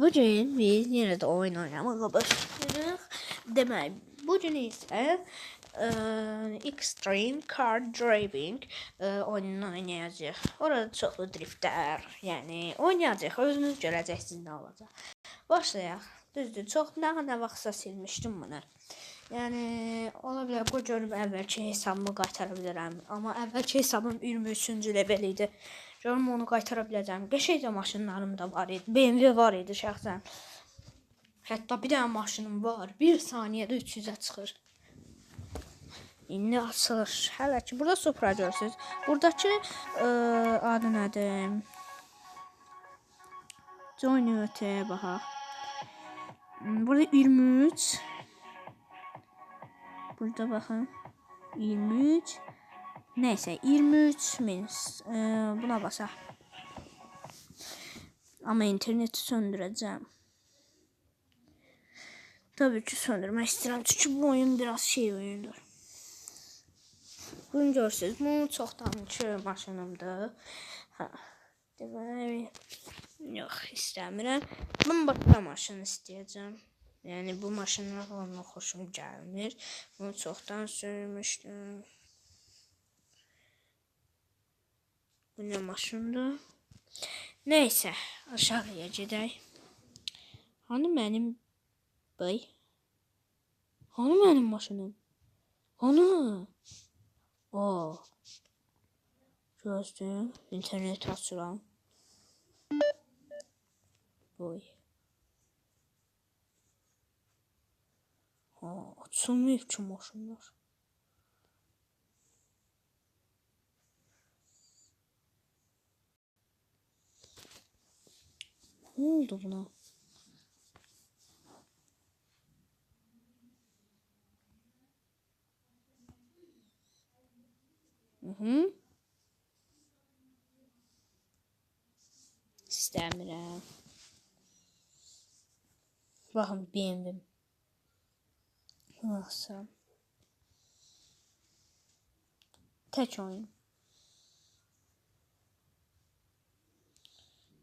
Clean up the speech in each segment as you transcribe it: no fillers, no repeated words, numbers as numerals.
Bugün biz yenə də oyun oynamağa başlayırıq. Demək, bugün isə Extreme Car Driving oyununu oynayacağıq. Orada çoxlu driftlər, yəni oynayacağıq. Özünüz görəcəksiniz nə olacaq. Başlayaq. Düzdür, çox nə vaxtsa silmişdim bunu. Yəni ola bilər bu görüb əvvəlki hesabımı qaytara bilərəm, amma əvvəlki hesabım 23-cü level idi. Görüm onu qaytara biləcəm. Qəşəngcə maşınlarım da var idi. BMW var idi şəxsən. Hətta bir dənə maşınım var. 1 saniyədə 300-ə çıxır. İndi açılır. Hələ ki burada Supra görürsüz. Buradakı adı nədir? Joyner-T'yə baxaq. Burada 23. Burada baxın. 23. Neyse 23 min. Buna basaq. Ama interneti söndüreceğim. Tabii ki söndürmek istedim. Çünkü bu oyun biraz şey oyundur. Bunu görürsünüz. Bu çoxdanki maşınımdır. Demək, yox istəmirəm. Mən başqa maşın istəyəcəm. Yəni bu maşınlar ona xoşum gəlmir. Bunu çoxdan sürmüşdüm. Bu nə maşındır? Neyse aşağıya gedək. Hani mənim bəy? Hani mənim maşınım? Hani? O. Gözlüyüm. İnternet açıram. Boy. Açılmıyor ki maşınlar. Ne oldu buna? İstəmirəm. Baxın BMW. Nasıl? Tək oyun.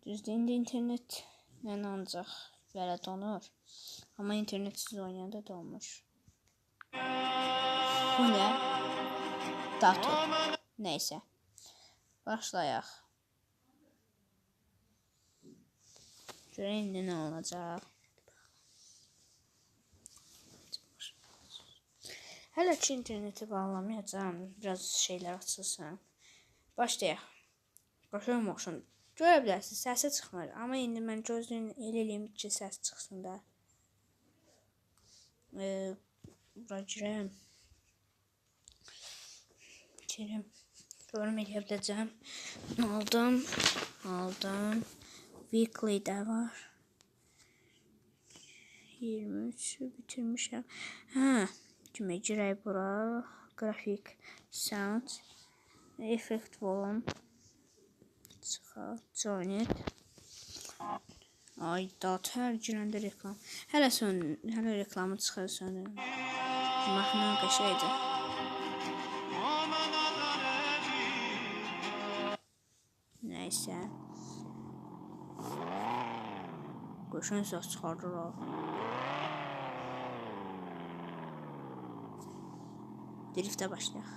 Düzdür, indi internet yəni ancaq belə donur. Amma internetsiz oynayanda donmuş. Bu nə? Dator. Neyse. Başlayaq. Görək indi nə olacaq. Hələ ki interneti bağlamayacağım. Biraz şeylər açılsın. Başlayaq. Başlayaq maşın. Görə bilərsiniz, səsi çıxmır. Amma indi mən gözlüyün eləyim ki, səs çıxsın da. Bura girəm. Görüm eləyə biləcəm. Aldım. Weekly də var. 23'ü bitirmişəm. Kimi girək bura. Grafik, sound, effect volume. Çıxaq, join it. Ay dat, hər girəndə reklam. Hələ reklamı çıxır söndürüm. Maşının qəşəngdir. Neyse. Qoşun söz çıxardır o. Drift'e başlayaq.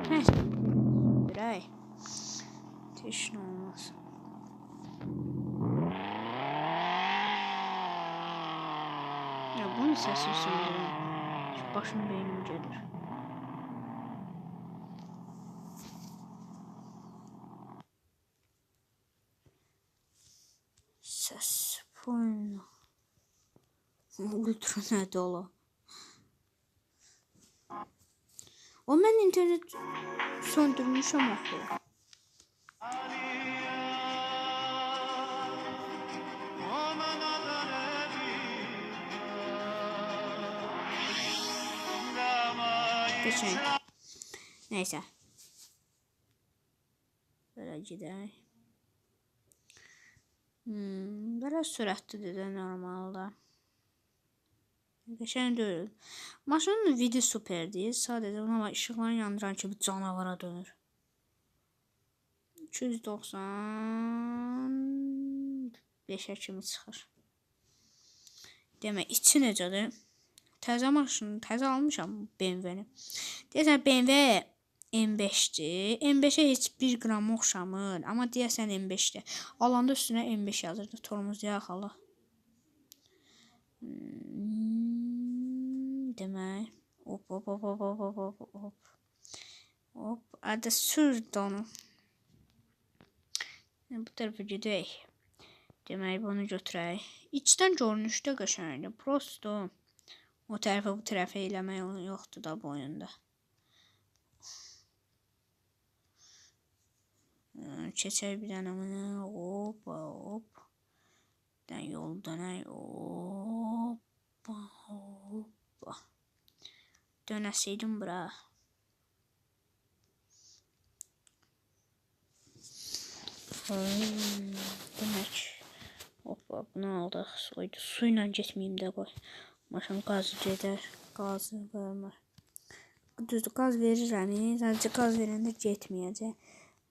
Neyse. Söndürək. Teşin olmaz. Ya bunun səsini söndürəm. Başım beynim gelir. Səs oyunu. Ultra nədir ola? O mən internet söndürmüşəm axı. Geçək. Neysə. Belə gedək. Biraz sürətlidir də normalda. Geçən deyil. Maşının vidi superdir. Sadəcə ona işıqlarını yandıran kimi canavara dönür. 295-ə kimi çıxır. Demək, içi necədir? Təzə maşını, təzə almışam BMW-ni. Deyəsən, BMW M5'dir. M5'ə heç 1 qram oxşamır. Amma deyəsən M5'dir. Alanda üstünə M5 yazırdı. Tormozlayaq Allah. Demək. Hop. Hadi sürdü onu. Bu tərəfə gedək. Demək, bunu götürək. İçdən görünüşdə qəşəngdir. Prosto o tərəfə bu tərəfə eləmək yoxdur da bu oyunda. Keçək bir dənə mənə. Hop. Yol dönək. Hoppa. Dönəsəydim bura. Demək. Hoppa, bunu aldıq. Su ilə getməyim də qoy. Maşın qazı gedər. Qazı vermir. Düzdür, qaz verirəm. Sadəcə qaz verəndə getməyəcək.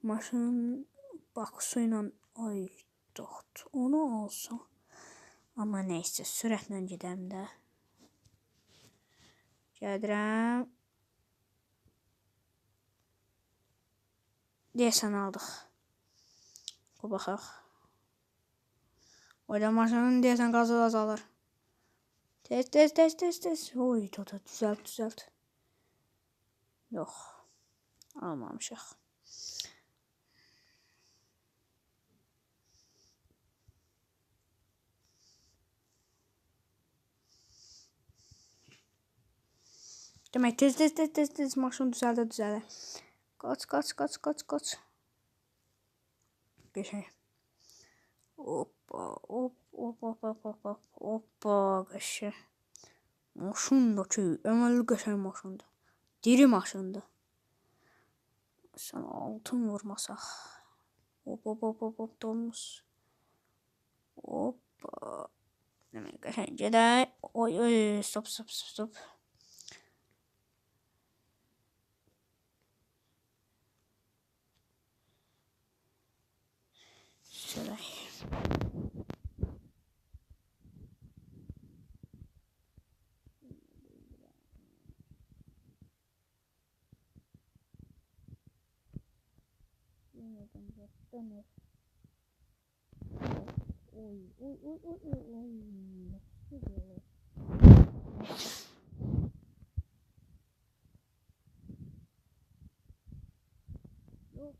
Maşın bax su ilə onu alsam. Amma neysə, sürətlə gedəm də. Gəldirəm. Deyəsən aldıq. O baxaq. Orada maşının deyəsən qazı azalır. Tez. Oy, düzəlt. Yox. Almamışıq. Demək, tez maşın düzəldə. Qaç. Geçək. Hoppa, qəşəng. Maşın da ki, əməlli qəşəng maşındır. Diri maşındır. Sən altın vurmasaq. Hop, dolmuş. Hoppa. Demək, qəşəng gedək. Oy, stop. Sürək. Oy.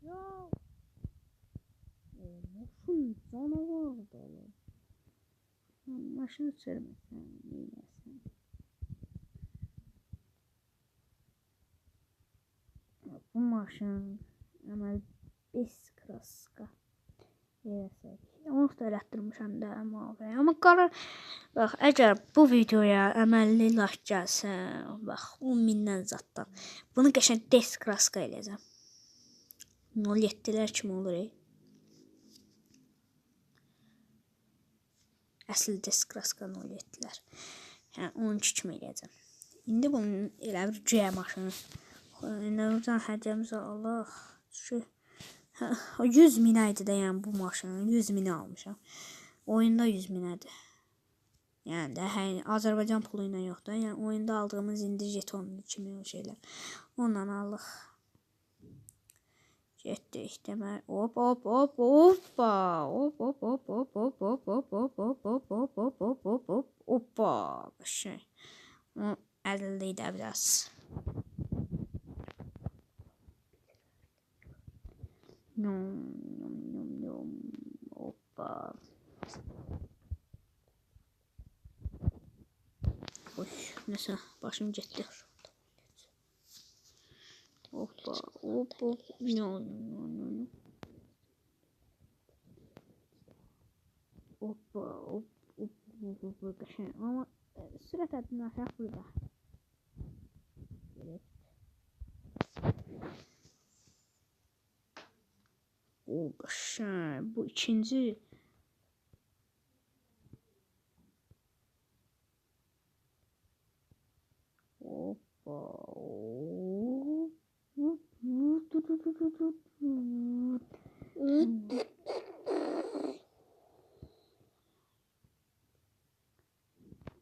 Yok. Maşın canavar dolu. Maşını sürməsən, neyləsən? Bu maşın əməl 5 kraska. Onu da elətdirmişəm də amma qarar. Bax, əgər bu videoya əməlli like gəlsə, bax 10.000-dən zatdan. Bunu qəşəng deskraska eləyəcəm. 07'lər kimi olur. Əsl deskraska 07'lər. Yəni 12 kimi eləyəcəm. İndi bunun elə bir G maşını. İndi buradan hədiyəmizi alaq. 100 minə idi də, yəni bu maşının 100 minə almışam. Oyunda 100 minədir. Yəni də Azərbaycan pulu ilə yox da, yəni oyunda aldığımız indi jeton kimi o şeylər. Ondan alıq. Getdik demək. Hop hop hop hoppa. Hop hop hop hop hop hop hop hop hop hop hop hop hop hop hop hoppa. Şey. O əlilliyi də biraz. Hoppa. Oy, nəsə başım getdi. Hoppa, hop, hop, hoppa, hop, hop, ama sürət adını aşağı burada. Bu ikinci. Hoppa,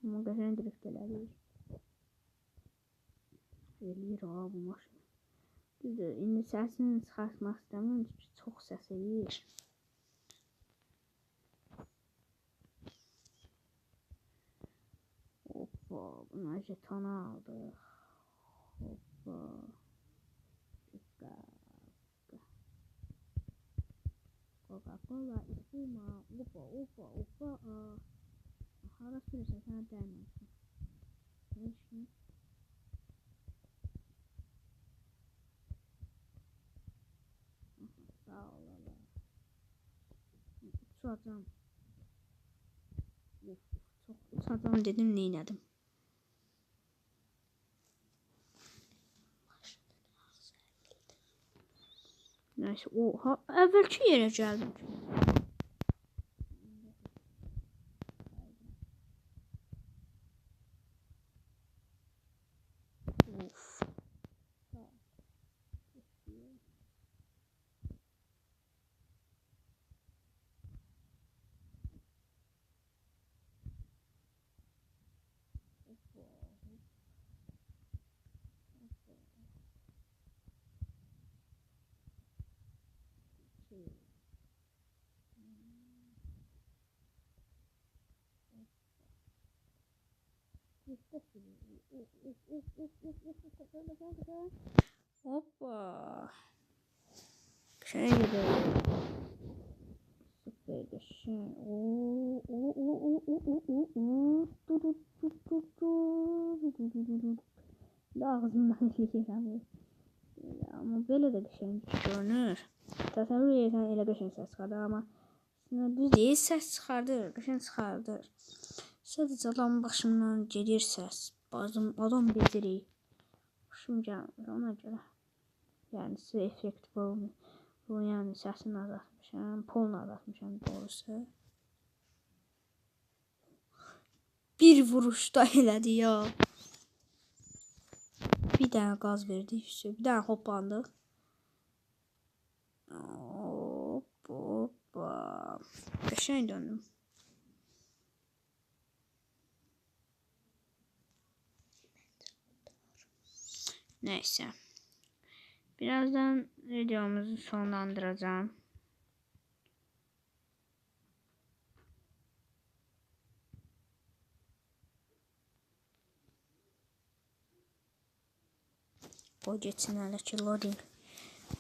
ama qəşəng drift elədir. Eləyir ha bu maşın. Düzdür, indi səsini çıxartmaq istəmirəm, çünki çox səs eləyir. Hoppa, buna jetonu aldıq. Hoppa. Coca-Cola, espuma, hoppa, hoppa, hoppa. Hara sürürsən, sənə dəyməsin. Ne işin? Sağ ol Allah. Uçacağım. Çok uçacağım dedim, neylədim. Neyse, oha, əvvəlki yerə gəldim. Of. Hoppa. Şey gibi. Süper şey. Ağzımdan eləyirəm. Amma belə də qəşəng görünür. Təsəvvür edirsən, elə qəşəng səs çıxardır, amma düz deyil, səs çıxardır, qəşəng çıxardır. Sadəcə adamın başımdan gedir səs. Bazım adam becerir. Başım gəlmir ona görə. Yəni sizə effekt bu, yəni səsini azaltmışam, polunu azaltmışam doğrusu. Bir vuruşda elədi ya. Bir dənə qaz verdik, bir dənə hoplandıq. Hoppa. Qəşəng döndüm. Neyse. Birazdan videomuzu sonlandıracağım. O geçsin hələ ki loading.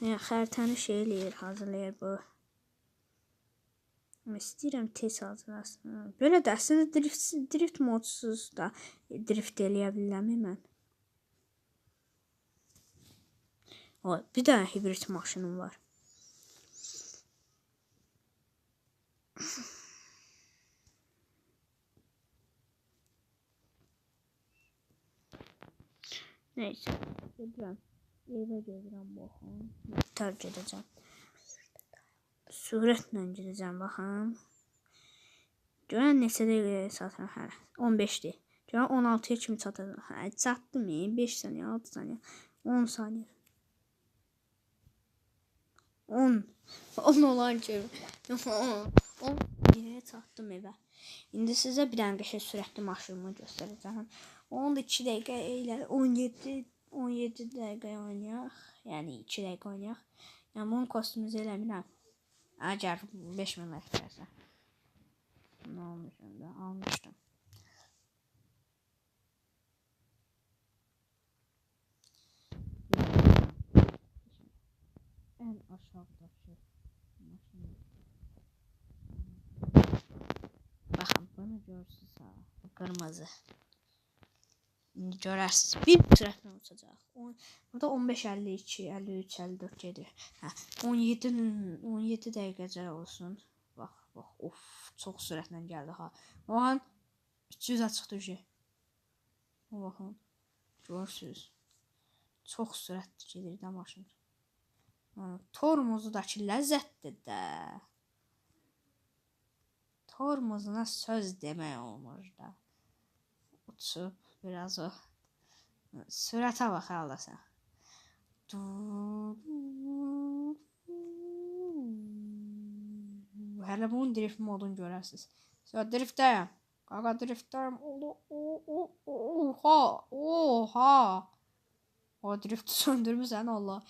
Xəritəni şey eləyir, hazırlayır bu. İstəyirəm tez hazırlasın. Böyle də əslində drift modsuz da drift eləyə bilirəm mən. Bir tane hibrit maşınım var. Neyse. Gedirəm. Evə gedirəm baxın. Tərk edəcəm. Sürətlə gedəcəm baxın. Görən neçə dəqiqəyə çatıram hələ. 15'dir. Görən 16'ya kimi çatacam. Çatdım 5 saniyə, 6 saniyə, 10 saniyə. 10 olan kimi. 10 yerə çatdım evə. İndi sizə bir dənə qəşəng sürətli maşınımı göstərəcəm. Onu da 2 dəqiqə elə 17 dəqiqə oynayaq. Yəni 2 dəqiqə oynayaq. Yəni bunun kostyumuzu eləmirəm. Əgər 5000 like versə. Nə olmuşum da almışdım. En aşağıdaki maşını. Bakın bunu görürsünüz ha. Kırmızı. İndi görərsiniz. Bir sürətlə uçacaq. Burada 15 52 53 54 gedir. Hə, 17 dəqiqəcə olsun. Bax, of, çox sürətlə gəldi ha. Baxın 300-ə çıxdı ki. Baxın. Görürsünüz. Çox sürətli gedir də maşın. Tormozudakı ləzzətdir də. Tormozuna söz demək olmur da. Uçub biraz o sürətə bax hala sən. Hələ bunun drift modunu görərsiniz. Driftdəyəm. Qaqa driftdəyəm. Oha. O drifti söndürmüsən Allah.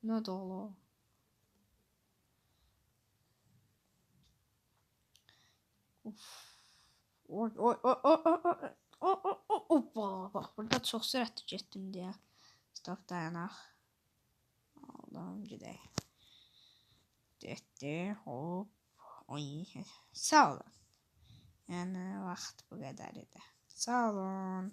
Nə də ola? Bax, burada çox sürətli getdim deyə. Stop dayanaq. Allah'ım gedək. Getdi, hop. Oy, sağ olun. Yəni vaxt bu qədər idi. Sağ olun.